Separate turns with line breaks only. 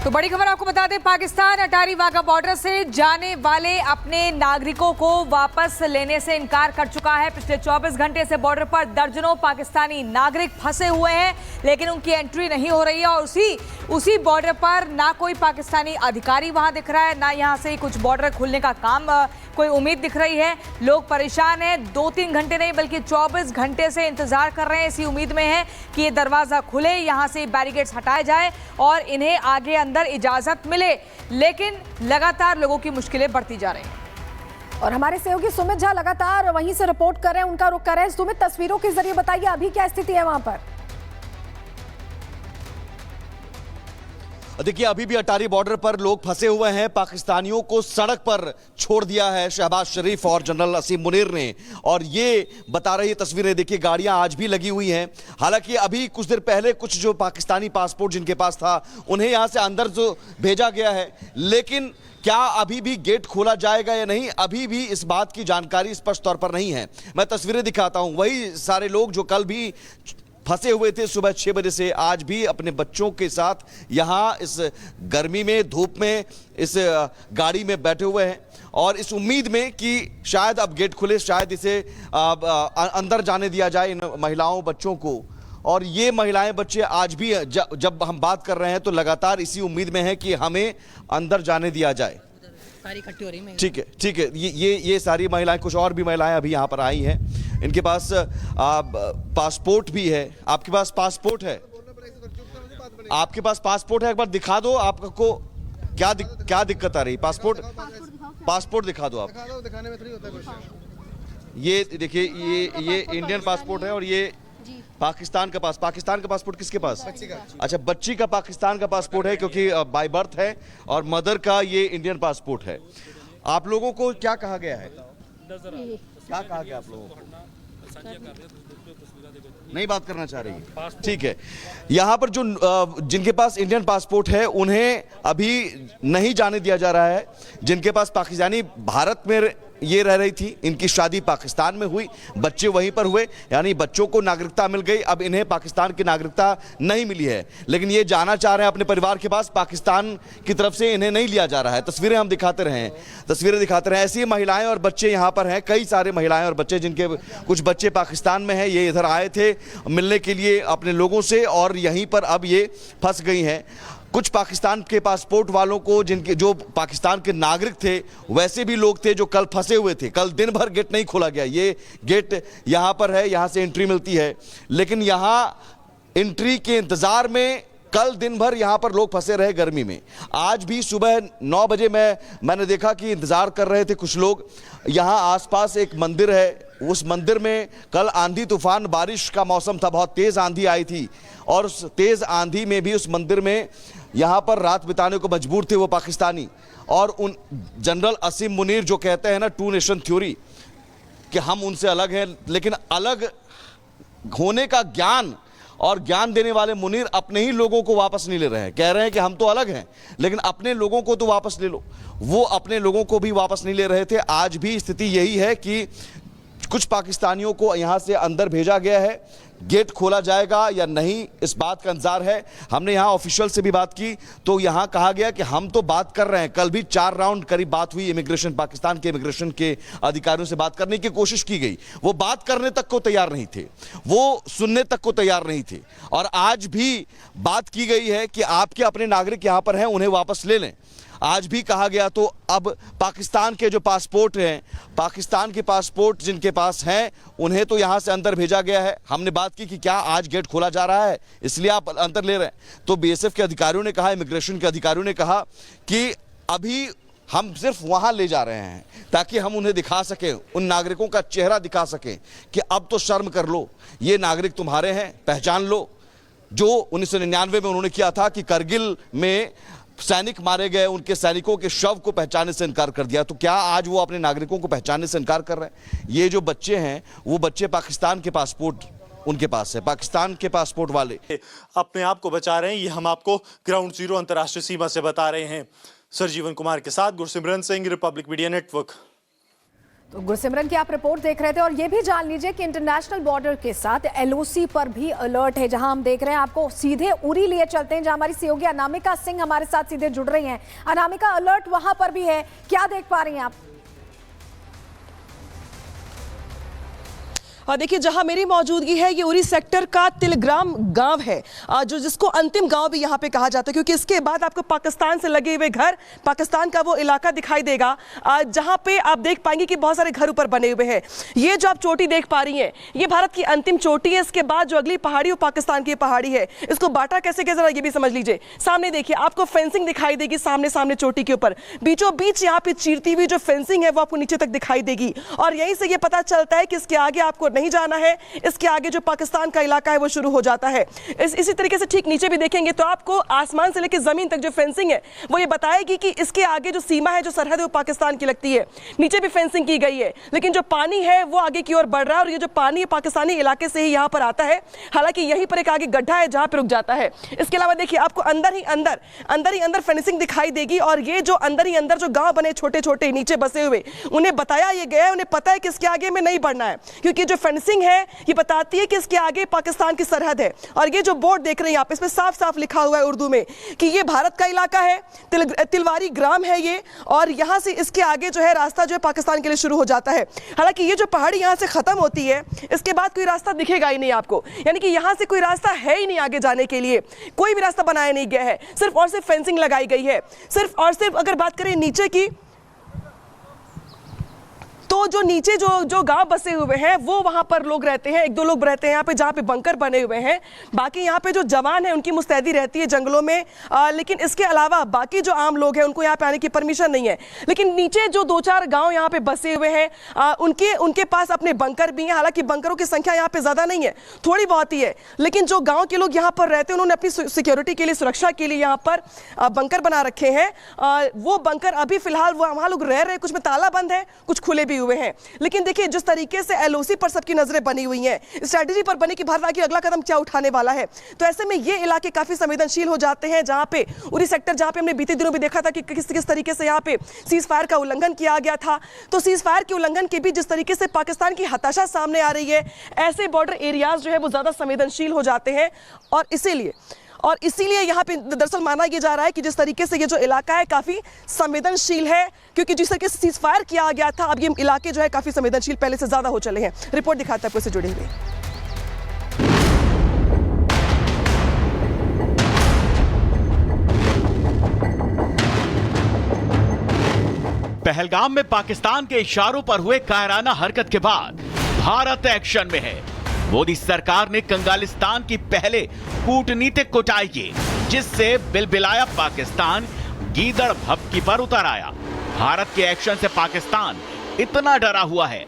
तो बड़ी खबर आपको बता दें, पाकिस्तान अटारी वाघा बॉर्डर से जाने वाले अपने नागरिकों को वापस लेने से इनकार कर चुका है। पिछले 24 घंटे से बॉर्डर पर दर्जनों पाकिस्तानी नागरिक फंसे हुए हैं, लेकिन उनकी एंट्री नहीं हो रही है। और उसी बॉर्डर पर ना कोई पाकिस्तानी अधिकारी वहां दिख रहा है, ना यहां से कुछ बॉर्डर खुलने का काम कोई उम्मीद दिख रही है। लोग परेशान हैं, 2-3 घंटे नहीं बल्कि 24 घंटे से इंतजार कर रहे हैं, इसी उम्मीद में है कि ये दरवाजा खुले, यहां से बैरिकेड्स हटाए जाए और इन्हें आगे अंदर इजाजत मिले। लेकिन लगातार लोगों की मुश्किलें बढ़ती जा रही हैं।
और हमारे सहयोगी सुमित झा लगातार वहीं से रिपोर्ट कर रहे हैं, उनका रुख कर रहे हैं। सुमित, तस्वीरों के जरिए बताइए अभी क्या स्थिति है वहां पर।
देखिए, अभी भी अटारी बॉर्डर पर लोग फंसे हुए हैं। पाकिस्तानियों को सड़क पर छोड़ दिया है शहबाज शरीफ और जनरल असीम मुनीर ने, और ये बता रही तस्वीरें देखिए, गाड़ियां आज भी लगी हुई हैं। हालांकि अभी कुछ देर पहले कुछ जो पाकिस्तानी पासपोर्ट जिनके पास था उन्हें यहां से अंदर जो भेजा गया है, लेकिन क्या अभी भी गेट खोला जाएगा या नहीं, अभी भी इस बात की जानकारी स्पष्ट तौर पर नहीं है। मैं तस्वीरें दिखाता हूं, वही सारे लोग जो कल भी फंसे हुए थे सुबह 6 बजे से, आज भी अपने बच्चों के साथ यहां इस गर्मी में, धूप में, इस गाड़ी में बैठे हुए हैं और इस उम्मीद में कि शायद अब गेट खुले, शायद इसे अंदर जाने दिया जाए इन महिलाओं बच्चों को। और ये महिलाएं बच्चे आज भी जब हम बात कर रहे हैं तो लगातार इसी उम्मीद में है कि हमें अंदर जाने दिया जाए।
सारी इकट्ठी हो रही है।
ठीक है, ये सारी महिलाएं, कुछ और भी महिलाएं अभी यहाँ पर आई हैं। इनके पास पासपोर्ट भी है। आपके पास पासपोर्ट है? आपके पास पासपोर्ट है? एक बार दिखा दो, आपको क्या दिक्कत आ रही? पासपोर्ट दिखा दो आप।
दिखाने में थोड़ी होता है कुछ।
ये देखिए, ये इंडियन पासपोर्ट है और ये पाकिस्तान का पासपोर्ट किसके पास?
बच्ची का।
अच्छा, बच्ची का पाकिस्तान का पासपोर्ट है, क्योंकि बाय बर्थ है, और मदर का ये इंडियन पासपोर्ट है। आप लोगों को क्या कहा गया है? क्या कहा गया आप लोगों को? नहीं बात करना चाह रही है? ठीक है। यहाँ पर जो जिनके पास इंडियन पासपोर्ट है उन्हें अभी नहीं जाने दिया जा रहा है। जिनके पास पाकिस्तानी, भारत में ये रह रही थी, इनकी शादी पाकिस्तान में हुई, बच्चे वहीं पर हुए, यानी बच्चों को नागरिकता मिल गई, अब इन्हें पाकिस्तान की नागरिकता नहीं मिली है, लेकिन ये जाना चाह रहे हैं अपने परिवार के पास। पाकिस्तान की तरफ से इन्हें नहीं लिया जा रहा है। तस्वीरें हम दिखाते रहे। ऐसी महिलाएं और बच्चे यहाँ पर हैं, कई सारे महिलाएं और बच्चे, जिनके कुछ बच्चे पाकिस्तान में हैं। ये इधर आए थे मिलने के लिए अपने लोगों से और यहीं पर अब ये फंस गई हैं। कुछ पाकिस्तान के पासपोर्ट वालों को, जो पाकिस्तान के नागरिक थे, वैसे भी लोग थे जो कल फंसे हुए थे। कल दिन भर गेट नहीं खोला गया। ये गेट यहाँ पर है, यहाँ से एंट्री मिलती है, लेकिन यहाँ एंट्री के इंतजार में कल दिन भर यहाँ पर लोग फंसे रहे गर्मी में। आज भी सुबह 9 बजे मैंने देखा कि इंतजार कर रहे थे कुछ लोग। यहाँ आसपास एक मंदिर है, उस मंदिर में कल आंधी तूफान, बारिश का मौसम था, बहुत तेज आंधी आई थी, और उस तेज आंधी में भी उस मंदिर में यहाँ पर रात बिताने को मजबूर थे वो पाकिस्तानी। और उन जनरल असीम मुनीर जो कहते हैं ना, 2 नेशन थ्योरी, कि हम उनसे अलग हैं, लेकिन अलग होने का ज्ञान देने वाले मुनीर अपने ही लोगों को वापस नहीं ले रहे हैं। कह रहे हैं कि हम तो अलग हैं, लेकिन अपने लोगों को तो वापस ले लो। वो अपने लोगों को भी वापस नहीं ले रहे थे। आज भी स्थिति यही है कि कुछ पाकिस्तानियों को यहां से अंदर भेजा गया है। गेट खोला जाएगा या नहीं, इस बात का इंतजार है। हमने यहां ऑफिशियल से भी बात की तो यहां कहा गया कि हम तो बात कर रहे हैं। कल भी 4 राउंड करीब बात हुई, इमिग्रेशन, पाकिस्तान के इमिग्रेशन के अधिकारियों से बात करने की कोशिश की गई। वो बात करने तक को तैयार नहीं थे, वो सुनने तक को तैयार नहीं थे। और आज भी बात की गई है कि आपके अपने नागरिक यहां पर हैं, उन्हें वापस ले लें। आज भी कहा गया। तो अब पाकिस्तान के जो पासपोर्ट हैं, पाकिस्तान के पासपोर्ट जिनके पास हैं, उन्हें तो यहाँ से अंदर भेजा गया है। हमने बात की कि क्या आज गेट खोला जा रहा है इसलिए आप अंदर ले रहे हैं, तो बीएसएफ के अधिकारियों ने कहा, इमिग्रेशन के अधिकारियों ने कहा कि अभी हम सिर्फ वहाँ ले जा रहे हैं ताकि हम उन्हें दिखा सकें, उन नागरिकों का चेहरा दिखा सकें कि अब तो शर्म कर लो, ये नागरिक तुम्हारे हैं, पहचान लो। जो 1999 में उन्होंने किया था कि करगिल में सैनिक मारे गए, उनके सैनिकों के शव को पहचानने से इनकार कर दिया, तो क्या आज वो अपने नागरिकों को पहचानने से इनकार कर रहे हैं? ये जो बच्चे हैं वो बच्चे पाकिस्तान के पासपोर्ट उनके पास है, पाकिस्तान के पासपोर्ट वाले
अपने आप को बचा रहे हैं। ये हम आपको ग्राउंड जीरो अंतर्राष्ट्रीय सीमा से बता रहे हैं। सरजीवन कुमार के साथ Gursimran Singh, Republic media network.
तो गुरसिमरन की आप रिपोर्ट देख रहे थे और ये भी जान लीजिए कि इंटरनेशनल बॉर्डर के साथ एलओसी पर भी अलर्ट है, जहां हम देख रहे हैं। आपको सीधे उरी लिए चलते हैं, जहां हमारी सहयोगी अनामिका सिंह हमारे साथ सीधे जुड़ रही हैं। अनामिका, अलर्ट वहां पर भी है, क्या देख पा रही हैं आप?
देखिए, जहां मेरी मौजूदगी है ये उरी सेक्टर का तिलग्राम गांव है, जो जिसको अंतिम गांव भी यहां पे कहा जाता है, क्योंकि इसके बाद आपको पाकिस्तान से लगे हुए घर, पाकिस्तान का वो इलाका दिखाई देगा जहां पे आप देख पाएंगे कि बहुत सारे घर ऊपर बने हुए हैं। ये जो आप चोटी देख पा रही हैं ये भारत की अंतिम चोटी है। इसके बाद जो अगली पहाड़ी वो पाकिस्तान की पहाड़ी है। इसको बांटा कैसे गया जरा ये भी समझ लीजिए। सामने देखिए, आपको फेंसिंग दिखाई देगी सामने सामने चोटी के ऊपर, बीचों बीच यहाँ पे चीरती हुई जो फेंसिंग है वो आपको नीचे तक दिखाई देगी। और यहीं से ये पता चलता है कि इसके आगे आपको नहीं जाना है, इसके आगे जो पाकिस्तान का इलाका है वो शुरू हो जाता है। इसी तरीके से ठीक नीचे भी देखेंगे तो आपको आसमान से लेकर जमीन तक जो फेंसिंग है वो ये बताएगी कि इसके आगे जो सीमा है, जो सरहद है वो पाकिस्तान की लगती है। नीचे भी फेंसिंग की गई है, लेकिन जो पानी है वो आगे की ओर बढ़ रहा है और ये जो पानी है पाकिस्तानी इलाके से ही यहाँ पर आता है। हालांकि यहीं पर एक आगे गड्ढा है जहां पर रुक जाता है। इसके अलावा देखिए, आपको अंदर ही अंदर फेंसिंग दिखाई देगी और ये जो अंदर ही अंदर जो गांव बने छोटे छोटे नीचे बसे हुए, उन्हें बताया ये गया है, उन्हें पता है कि इसके आगे में नहीं बढ़ना है, क्योंकि जो फेंसिंग है ये बताती है कि इसके आगे पाकिस्तान की सरहद है। और ये जो बोर्ड देख रहे हैं आप, इसमें साफ साफ लिखा हुआ है उर्दू में कि ये भारत का इलाका है, तिलवारी ग्राम है ये, और यहां से इसके आगे जो है रास्ता जो है पाकिस्तान के लिए शुरू हो जाता है। हालांकि ये जो पहाड़ी यहां से खत्म होती है, इसके बाद कोई रास्ता दिखेगा ही नहीं आपको, यानी कि यहां से कोई रास्ता है ही नहीं आगे जाने के लिए, कोई भी रास्ता बनाया नहीं गया है, सिर्फ और सिर्फ फेंसिंग लगाई गई है। सिर्फ और सिर्फ अगर बात करें नीचे की, तो जो नीचे जो गांव बसे हुए हैं वो वहां पर लोग रहते हैं, एक दो लोग रहते हैं यहाँ पे जहाँ पे बंकर बने हुए हैं। बाकी यहाँ पे जो जवान है उनकी मुस्तैदी रहती है जंगलों में, लेकिन इसके अलावा बाकी जो आम लोग हैं उनको यहाँ पे आने की परमिशन नहीं है। लेकिन नीचे जो दो चार गांव यहाँ पे बसे हुए हैं उनके पास अपने बंकर भी हैं। हालांकि बंकरों की संख्या यहाँ पे ज्यादा नहीं है, थोड़ी बहुत ही है, लेकिन जो गाँव के लोग यहाँ पर रहते हैं उन्होंने अपनी सिक्योरिटी के लिए, सुरक्षा के लिए यहाँ पर बंकर बना रखे हैं। वो बंकर अभी फिलहाल वहाँ लोग रह रहे हैं, कुछ में ताला बंद है, कुछ खुले भी हुए हैं। लेकिन देखिए, जिस तरीके से एलओसी पर सबकी नजरें बनी हुई हैं, स्ट्रेटजी पर बनी कि भारत आगे अगला कदम क्या उठाने वाला है, तो ऐसे में ये इलाके काफी संवेदनशील हो जाते हैं। जहां पे उरी सेक्टर, जहां पे हमने बीते दिनों भी देखा था कि किस तरीके से यहां पे सीज फायर का उल्लंघन किया गया था, तो सीज फायर के उल्लंघन के भी जिस तरीके से पाकिस्तान की हताशा सामने आ रही है, ऐसे बॉर्डर एरियाज जो है वो ज्यादा संवेदनशील हो जाते हैं। और इसीलिए यहाँ पे दरअसल माना यह जा रहा है कि जिस तरीके से ये जो इलाका है काफ़ी संवेदनशील है, क्योंकि जिस तरीके से सीज फायर किया गया था, अब ये इलाके जो है काफ़ी संवेदनशील पहले से ज़्यादा हो चले हैं। रिपोर्ट दिखाता है आपको इससे जुड़े हुए।
पहलगाम में पाकिस्तान के इशारों पर हुए कायराना हरकत के बाद भारत एक्शन में है। मोदी सरकार ने कंगालिस्तान की पहले कूटनीतिक कुटाई की, जिससे बिलबिलाया पाकिस्तान गीदड़ भभकी पर उतर आया। भारत के एक्शन से पाकिस्तान इतना डरा हुआ है